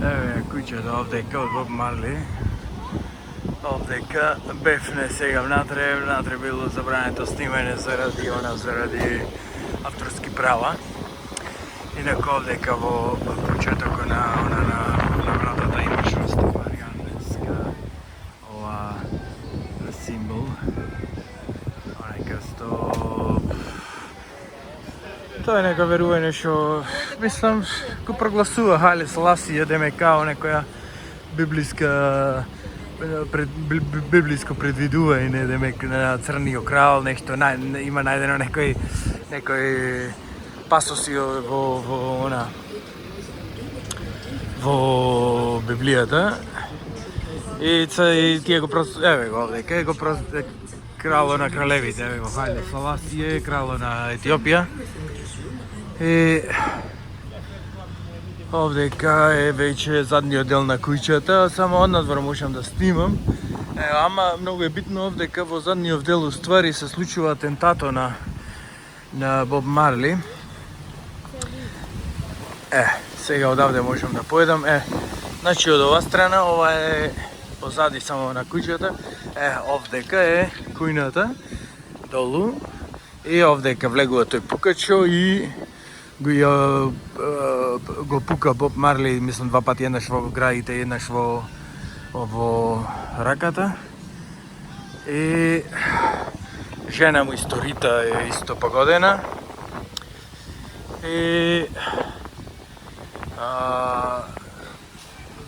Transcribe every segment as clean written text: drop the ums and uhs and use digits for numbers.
Еве куќата овдека од Боб Марли. Овдека бевне сега внатре било забрането снимање заради авторски права. Инаку овдека во куќата на вратата имаш растафаријанска ова символ. Тоа е нека верување што, мислам, го прогласува Хале Селасија демек као некоја библиско предвидување демек на црниот крал, нешто има најдено некој пасоси во Библијата. И тие го еве го овдека, го крало на кралевите, еве го Хале Селасија, крало на Етиопија. И овдека е веќе задниот дел на куќата, само однадвор можам да снимам. Ама многу е битно овдека во задниот дел уствари се случува атентато на Боб Марли. Сега одавде можам да поедам. Значи од ова страна, ова е позади само на куќата. Овдека е кујната долу. И овдека влегува тој пукачо и го пука Боб Марли, мислам, два пати, еднаш во граите, еднаш во раката. И жена му историта е исто погодена. И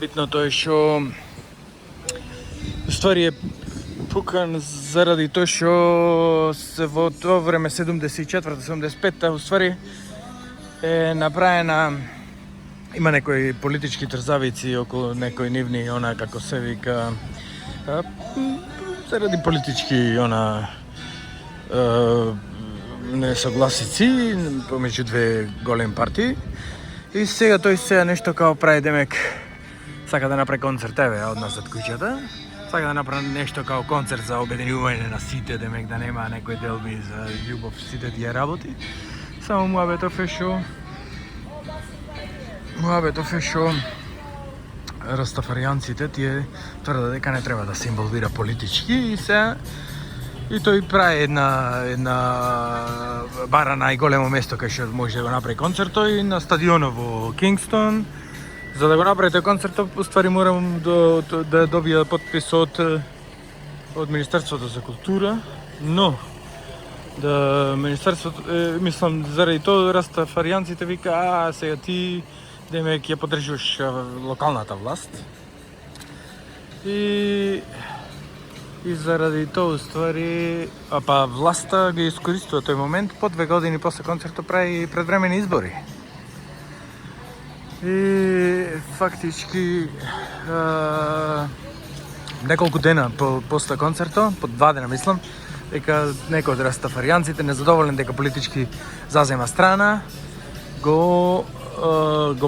битното е што уствари е пукан заради тоа што се во тоа време 74-75 уствари е направена, има некои политички трзавици околу некои нивни, како се вика, заради политички несогласици помеѓу две големи партии. И сега тој нешто као прави, демек сака да направи концерт, еве од нас од куќата. Сака да направи нешто као концерт за обединување на сите, демек да нема некој делби за љубов, сите тие работи. Само муабетов е што растафаријанците тие тврдат дека не треба да се инволвира политички и тој прави една бара најголемо место кај што може да го направи концертот и на стадионот во Кингстон. За да го направите концертот, уствари морам да добија потпис од Министерството за култура, но Министерството, мислам, заради тоа растафаријанците вика, сега ти демек ја поддржуваш локалната власт. И заради тоа уствари, власта ги искористува тој момент, по 2 години после концертот прави предвремени избори. И фактички неколку дена после концертот, по 2 дена мислам, дека некој од растафаријанците незадоволен дека политички зазема страна, го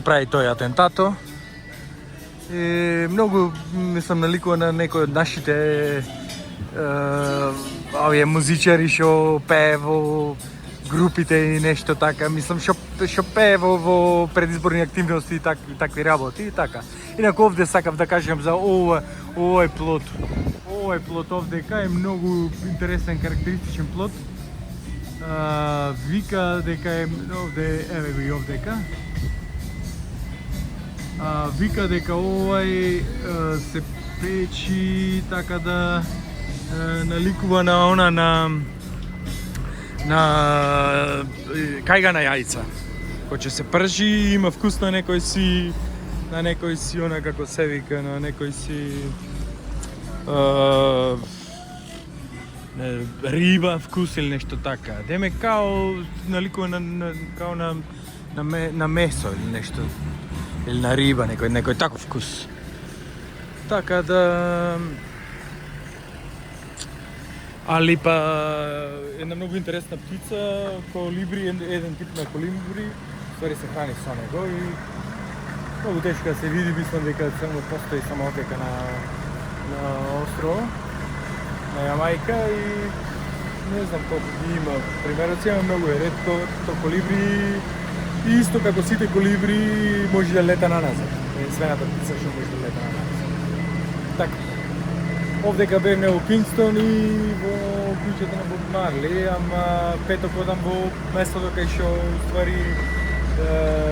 прави тој атентато. И многу, мислам, наликува на некој од нашите овие музичари што пее во групите и нешто така, мислам, што пее во предизборни активности и такви работи и така. Инаку овде сакав да кажам за овој плот. Овој плот овдека е многу интересен, карактеристичен плот. Вика дека е овде, еве го и овдека. Вика дека овај се печи така да наликува на кајга на јајца. Кој ќе се пржи, има вкус на некој си, како се вика, на некој си риба вкус или нешто така. Демек као наликува на месо или нешто, или на риба, некој таков вкус. Така да... Али една многу интересна птица, колибри, еден тип на колибри, ствари се храни со него и многу тешко да се види, мислам дека само постои само овдека на острово, на Јамајка и не знам колку ги има. Примероци има многу е ретко, то колибри и исто како сите колибри може да лета на назад. свената птица што може да лета на Марс. Така. Овдека бевме во Кингстон и во куќата на Боб Марли, ама петок одам во местото кај што уствари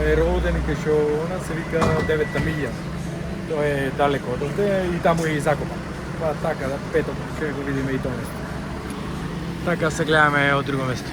е роден и кај што она се вика 9-та милја. Тоа е далеко од овде и таму е и закопан. Па така да петок ќе го видиме и тоа место. Така се гледаме од друго место.